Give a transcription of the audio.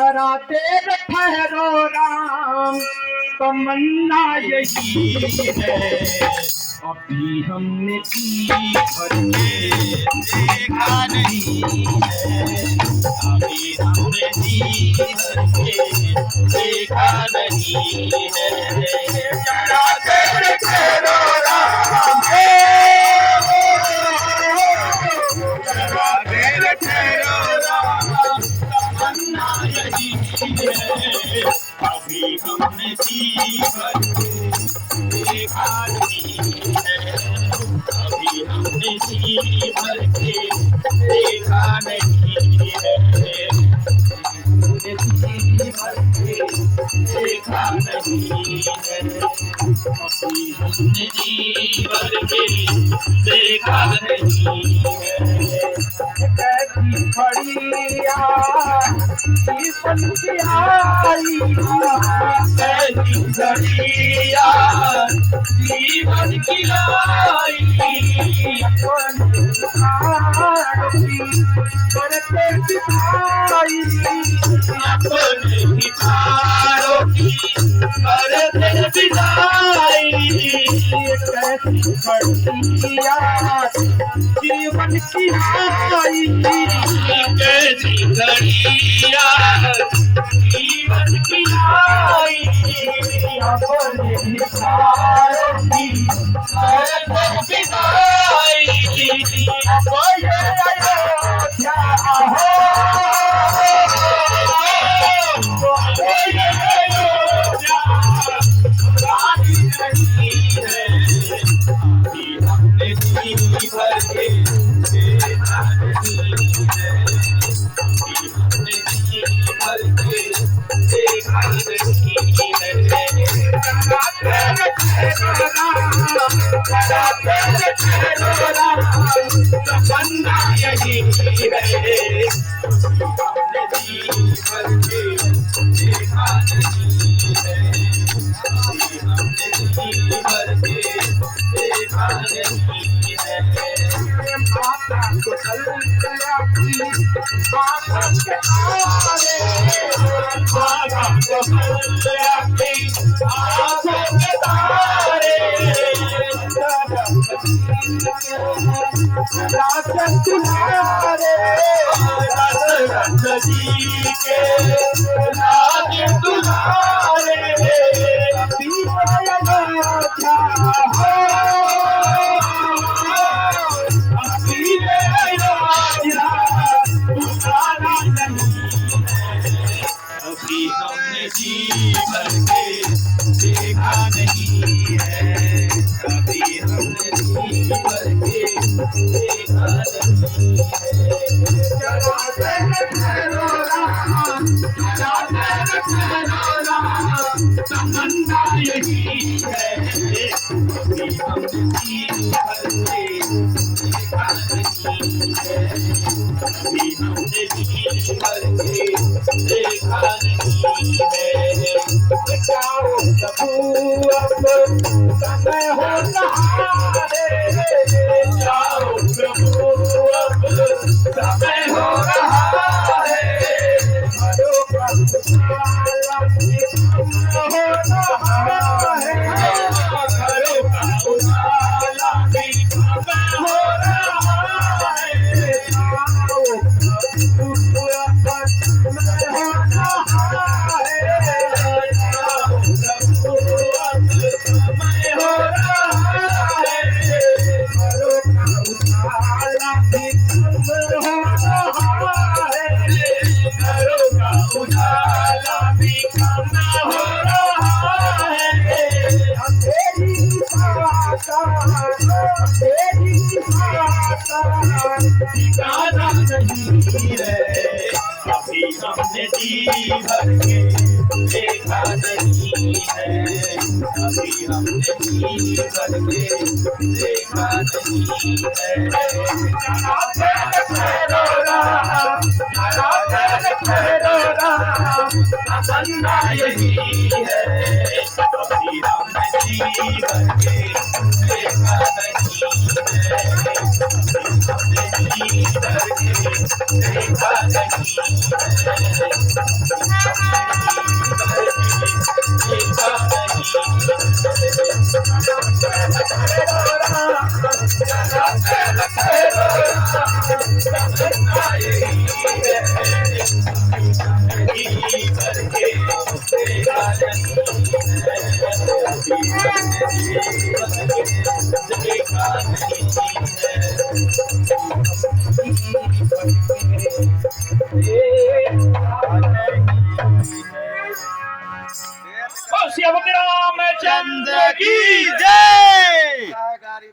जरा देर ठहरो राम, तमन्ना यही है, अभी हमने जी भर के देखा नहीं है, अभी हमने जी भर के देखा नहीं है। जरा देर ठहरो राम, जरा देर ठहरो राम, तमन्ना यही है, अभी हमने जी भर के देखा नहीं है, अभी हमने जी भर के देखा नहीं है, हमने जी भर के देखा नहीं है, अभी हमने जी भर के देखा नहीं है। कैसी खड़िया जीवन की आई, कैसी खड़िया जीवन की आई, करते सिपाही, अपने भिखारों की करते विदाई। कैसी खड़िया जीवन की आई, कैसी खड़िया जीवन की आई, अपने भिखारों की करते विदाई। अयोध्या हमने जी भर के देखा नहीं है, हमने जी भर के देखा नहीं है, तमन्ना यही है, हमने जी भर के देखा नहीं है, हमने जी भर के देखा नहीं है। माता को कलकला की बाबा के तारे, बाबा को कलकला की आंखों के तारे, रात तुम्हारे दशरथ जी के राज तुम्हारे, अभी हमने जी भर के देखा नहीं है, अभी हमने जी भर के देखा नहीं है। जरा देर ठहरो राम, जरा देर ठहरो राम, तमन्ना यही है, अभी हमने जी भर के देखा नहीं है, अभी हमने जी भर के देखा नहीं है। जाओ प्रभु अब समय हो रहा है, जाओ प्रभु अब समय हो रहा है, हरो का उजाला हो रहा है, हरो का उजाला भी हो रहा है, जाओ प्रभु अब समय हो रहा है, समय हो रहा है, हरो का उजाला भी हो रहा है, हरो का उजाला भी हो रहा है। तेरी भाषा ठिकाना नहीं है, अभी हमने जी भर के देखा नहीं है, अभी हमने जी भर के देखा नहीं है। जरा देर ठहरो राम, जरा देर ठहरो राम, तमन्ना यही है, अभी हमने जी भर के देखा नहीं है, अभी हमने जी भर देखा श्री रामचंद्र की जय।